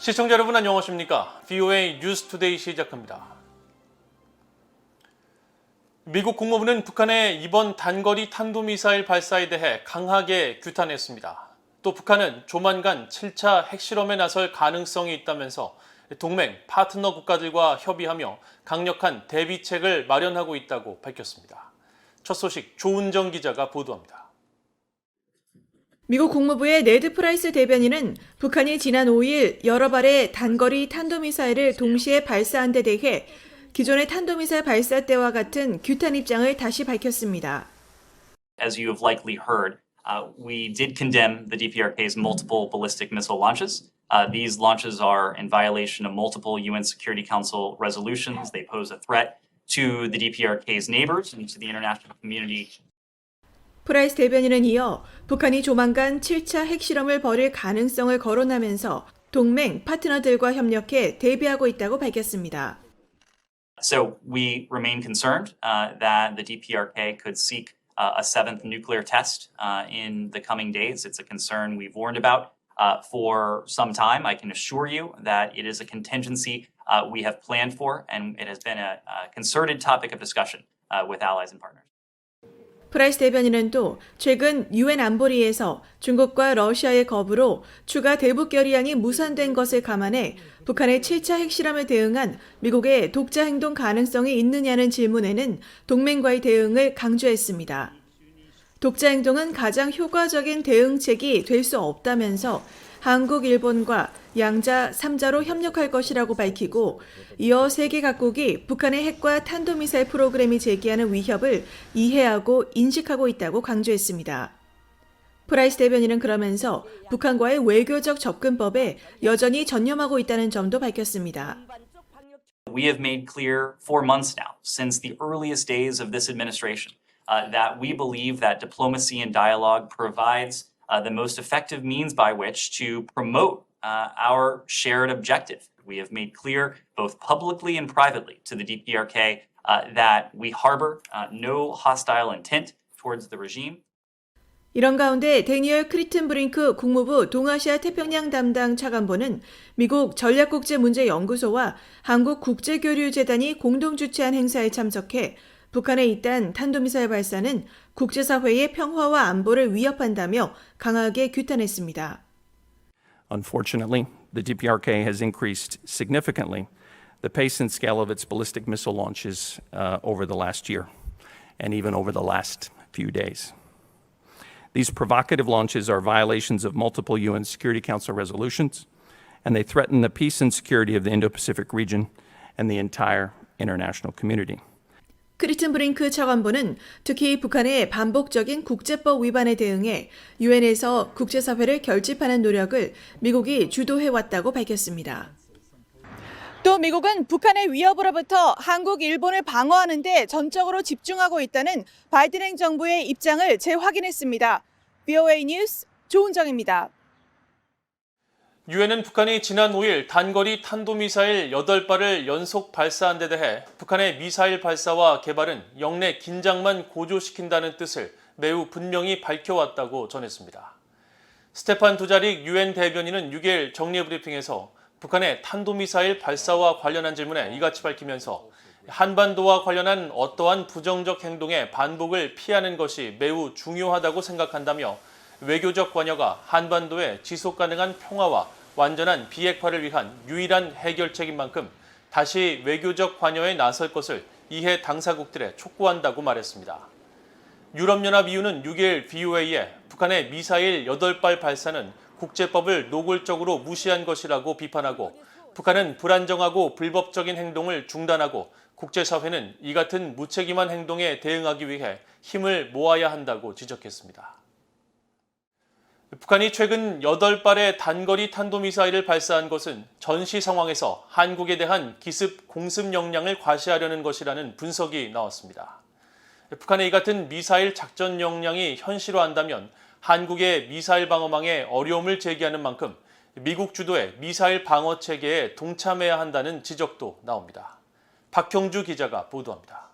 시청자 여러분 안녕하십니까? VOA 뉴스투데이 시작합니다. 미국 국무부는 북한의 이번 단거리 탄도미사일 발사에 대해 강하게 규탄했습니다. 또 북한은 조만간 7차 핵실험에 나설 가능성이 있다면서 동맹, 파트너 국가들과 협의하며 강력한 대비책을 마련하고 있다고 밝혔습니다. 첫 소식 조은정 기자가 보도합니다. 미국 국무부의 네드 프라이스 대변인은 북한이 지난 5일 여러 발의 단거리 탄도미사일을 동시에 발사한 데 대해 기존의 탄도미사일 발사 때와 같은 규탄 입장을 다시 밝혔습니다. As you have likely heard, we did condemn the DPRK's multiple ballistic missile launches. These launches are in violation of multiple UN Security Council resolutions. They pose a threat to the DPRK's neighbors and to the international community. 프라이스 대변인은 이어 북한이 조만간 7차 핵실험을 벌일 가능성을 거론하면서 동맹, 파트너들과 협력해 대비하고 있다고 밝혔습니다. So we remain concerned that the DPRK could seek a seventh nuclear test in the coming days. It's a concern we've warned about for some time. I can assure you that it is a contingency we have planned for, and it has been a concerted topic of discussion with allies and partners. 프라이스 대변인은 또 최근 유엔 안보리에서 중국과 러시아의 거부로 추가 대북 결의안이 무산된 것을 감안해 북한의 7차 핵실험에 대응한 미국의 독자 행동 가능성이 있느냐는 질문에는 동맹과의 대응을 강조했습니다. 독자 행동은 가장 효과적인 대응책이 될 수 없다면서 한국, 일본과 양자 3자로 협력할 것이라고 밝히고 이어 세계 각국이 북한의 핵과 탄도미사일 프로그램이 제기하는 위협을 이해하고 인식하고 있다고 강조했습니다. 프라이스 대변인은 그러면서 북한과의 외교적 접근법에 여전히 전념하고 있다는 점도 밝혔습니다. We have made clear for months now, since the earliest days of this administration, that we believe that diplomacy and dialogue provides the most effective means by which to promote our shared objective. We have made clear, both publicly and privately, to the DPRK that we harbor no hostile intent towards the regime. 이런 가운데 데니얼 크리튼 브링크 국무부 동아시아 태평양 담당 차관보는 미국 전략국제문제연구소와 한국국제교류재단이 공동 주최한 행사에 참석해 북한의 이딴 탄도미사일 발사는 국제사회의 평화와 안보를 위협한다며 강하게 규탄했습니다. Unfortunately, the DPRK has increased significantly the pace and scale of its ballistic missile launches over the last year and even over the last few days. These provocative launches are violations of multiple UN Security Council resolutions, and they threaten the peace and security of the Indo-Pacific region and the entire international community. 크리튼 브링크 차관보는 특히 북한의 반복적인 국제법 위반에 대응해 유엔에서 국제사회를 결집하는 노력을 미국이 주도해왔다고 밝혔습니다. 또 미국은 북한의 위협으로부터 한국, 일본을 방어하는 데 전적으로 집중하고 있다는 바이든 행정부의 입장을 재확인했습니다. VOA 뉴스 조은정입니다. 유엔은 북한이 지난 5일 단거리 탄도미사일 8발을 연속 발사한 데 대해 북한의 미사일 발사와 개발은 영내 긴장만 고조시킨다는 뜻을 매우 분명히 밝혀왔다고 전했습니다. 스테판 두자릭 유엔 대변인은 6일 정례 브리핑에서 북한의 탄도미사일 발사와 관련한 질문에 이같이 밝히면서 한반도와 관련한 어떠한 부정적 행동의 반복을 피하는 것이 매우 중요하다고 생각한다며 외교적 관여가 한반도의 지속가능한 평화와 완전한 비핵화를 위한 유일한 해결책인 만큼 다시 외교적 관여에 나설 것을 이해 당사국들에 촉구한다고 말했습니다. 유럽연합 EU는 6일 VOA에 북한의 미사일 8발 발사는 국제법을 노골적으로 무시한 것이라고 비판하고 북한은 불안정하고 불법적인 행동을 중단하고 국제사회는 이 같은 무책임한 행동에 대응하기 위해 힘을 모아야 한다고 지적했습니다. 북한이 최근 8발의 단거리 탄도미사일을 발사한 것은 전시 상황에서 한국에 대한 기습 공습 역량을 과시하려는 것이라는 분석이 나왔습니다. 북한의 이 같은 미사일 작전 역량이 현실화한다면 한국의 미사일 방어망에 어려움을 제기하는 만큼 미국 주도의 미사일 방어 체계에 동참해야 한다는 지적도 나옵니다. 박형주 기자가 보도합니다.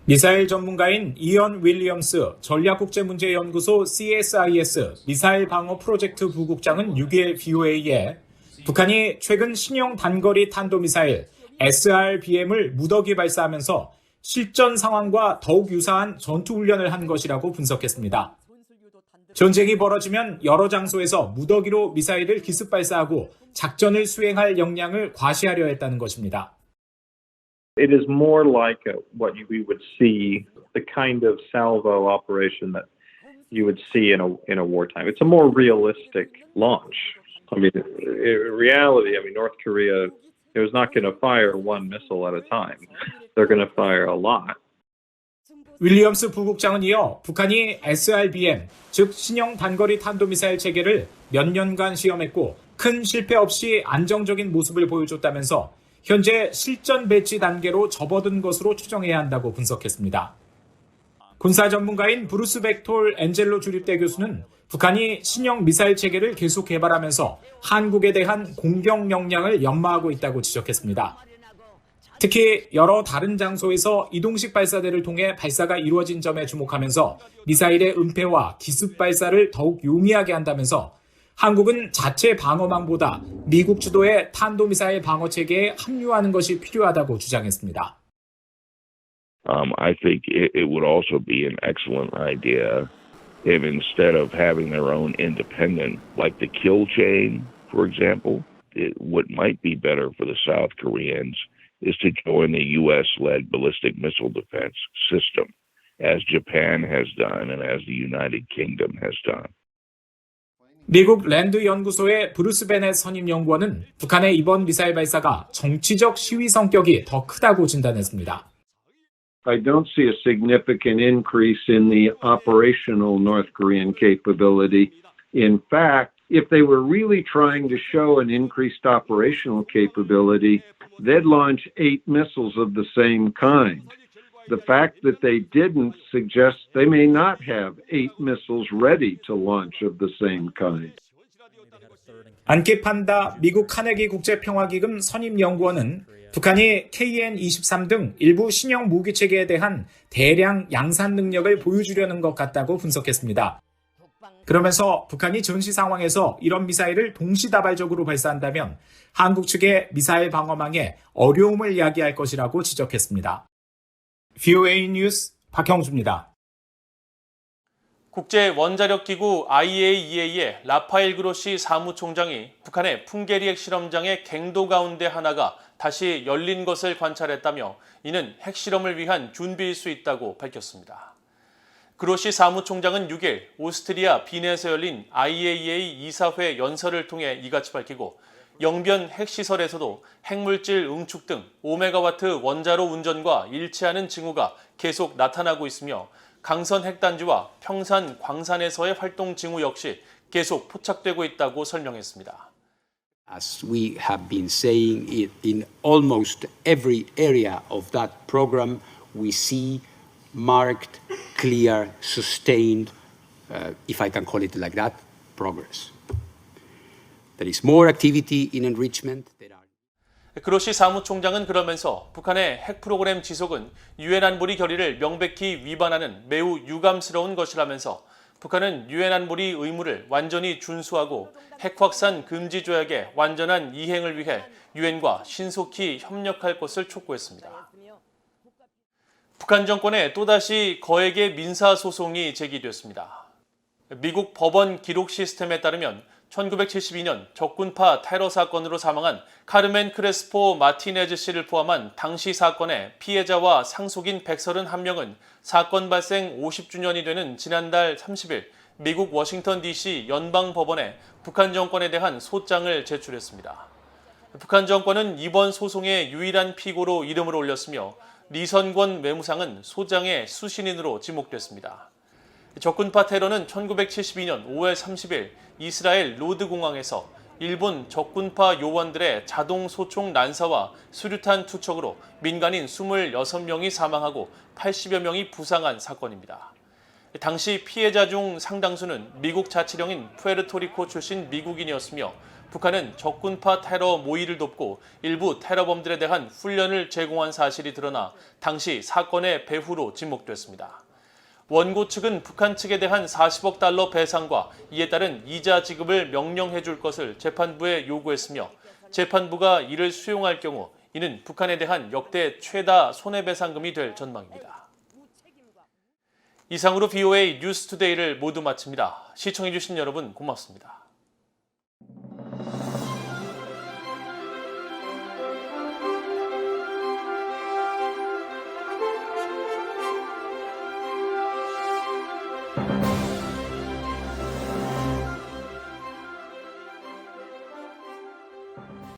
미사일 전문가인 이언 윌리엄스 전략국제문제연구소 CSIS 미사일 방어 프로젝트 부국장은 6일 VOA에 북한이 최근 신형 단거리 탄도미사일 SRBM을 무더기 발사하면서 실전 상황과 더욱 유사한 전투훈련을 한 것이라고 분석했습니다. 전쟁이 벌어지면 여러 장소에서 무더기로 미사일을 기습 발사하고 작전을 수행할 역량을 과시하려 했다는 것입니다. It is more like what we would see, the kind of salvo operation that you would see in a wartime. It's a more realistic launch. I mean, in reality, North Korea is not going to fire one missile at a time. They're going to fire a lot. 윌리엄스 부국장은 이어 북한이 SRBM, 즉 신형 단거리 탄도미사일 체계를 몇 년간 시험했고 큰 실패 없이 안정적인 모습을 보여줬다면서 현재 실전 배치 단계로 접어든 것으로 추정해야 한다고 분석했습니다. 군사 전문가인 브루스 벡톨 엔젤로 주립대 교수는 북한이 신형 미사일 체계를 계속 개발하면서 한국에 대한 공격 역량을 연마하고 있다고 지적했습니다. 특히 여러 다른 장소에서 이동식 발사대를 통해 발사가 이루어진 점에 주목하면서 미사일의 은폐와 기습 발사를 더욱 용이하게 한다면서 한국은 자체 방어망보다 미국 주도의 탄도미사일 방어 체계에 합류하는 것이 필요하다고 주장했습니다. I think it would also be an excellent idea if instead of having their own independent, like the kill chain, for example, what might be better for the South Koreans is to join the U.S.-led ballistic missile defense system, as Japan has done and as the United Kingdom has done. 미국 랜드 연구소의 브루스 베넷 선임 연구원은 북한의 이번 미사일 발사가 정치적 시위 성격이 더 크다고 진단했습니다. I don't see a significant increase in the operational North Korean capability. In fact, if they were really trying to show an increased operational capability, they'd launch 8 missiles of the same kind. The fact that they didn't suggests they may not have 8 missiles ready to launch of the same kind. 안키 판다 미국 카네기 국제평화기금 선임 연구원은 북한이 KN-23 등 일부 신형 무기 체계에 대한 대량 양산 능력을 보여주려는 것 같다고 분석했습니다. 그러면서 북한이 전시 상황에서 이런 미사일을 동시다발적으로 발사한다면 한국 측의 미사일 방어망에 어려움을 야기할 것이라고 지적했습니다. VOA 뉴스 박형주입니다. 국제 원자력 기구 IAEA의 라파엘 그로시 사무총장이 북한의 풍계리 핵실험장의 갱도 가운데 하나가 다시 열린 것을 관찰했다며 이는 핵실험을 위한 준비일 수 있다고 밝혔습니다. 그로시 사무총장은 6일 오스트리아 빈에서 열린 IAEA 이사회 연설을 통해 이같이 밝히고 영변 핵시설에서도 핵물질 응축 등 5메가와트 원자로 운전과 일치하는 징후가 계속 나타나고 있으며 강선 핵단지와 평산 광산에서의 활동 징후 역시 계속 포착되고 있다고 설명했습니다. As we have been saying, in almost every area of that program, we see marked, clear, sustained, if I can call it like that, progress. There is more activity in enrichment. 그로시 사무총장은 그러면서 북한의 핵 프로그램 지속은 유엔 안보리 결의를 명백히 위반하는 매우 유감스러운 것이라면서 북한은 유엔 안보리 의무를 완전히 준수하고 핵 확산 금지 조약의 완전한 이행을 위해 유엔과 신속히 협력할 것을 촉구했습니다. 북한 정권에 또다시 거액의 민사소송이 제기됐습니다. 미국 법원 기록 시스템에 따르면 1972년 적군파 테러 사건으로 사망한 카르멘 크레스포 마티네즈 씨를 포함한 당시 사건의 피해자와 상속인 131명은 사건 발생 50주년이 되는 지난달 30일 미국 워싱턴 DC 연방법원에 북한 정권에 대한 소장을 제출했습니다. 북한 정권은 이번 소송의 유일한 피고로 이름을 올렸으며 리선권 외무상은 소장의 수신인으로 지목됐습니다. 적군파 테러는 1972년 5월 30일 이스라엘 로드 공항에서 일본 적군파 요원들의 자동 소총 난사와 수류탄 투척으로 민간인 26명이 사망하고 80여 명이 부상한 사건입니다. 당시 피해자 중 상당수는 미국 자치령인 푸에르토리코 출신 미국인이었으며 북한은 적군파 테러 모의를 돕고 일부 테러범들에 대한 훈련을 제공한 사실이 드러나 당시 사건의 배후로 지목됐습니다. 원고 측은 북한 측에 대한 40억 달러 배상과 이에 따른 이자 지급을 명령해 줄 것을 재판부에 요구했으며 재판부가 이를 수용할 경우 이는 북한에 대한 역대 최다 손해배상금이 될 전망입니다. 이상으로 BOA 뉴스투데이를 모두 마칩니다. 시청해주신 여러분 고맙습니다.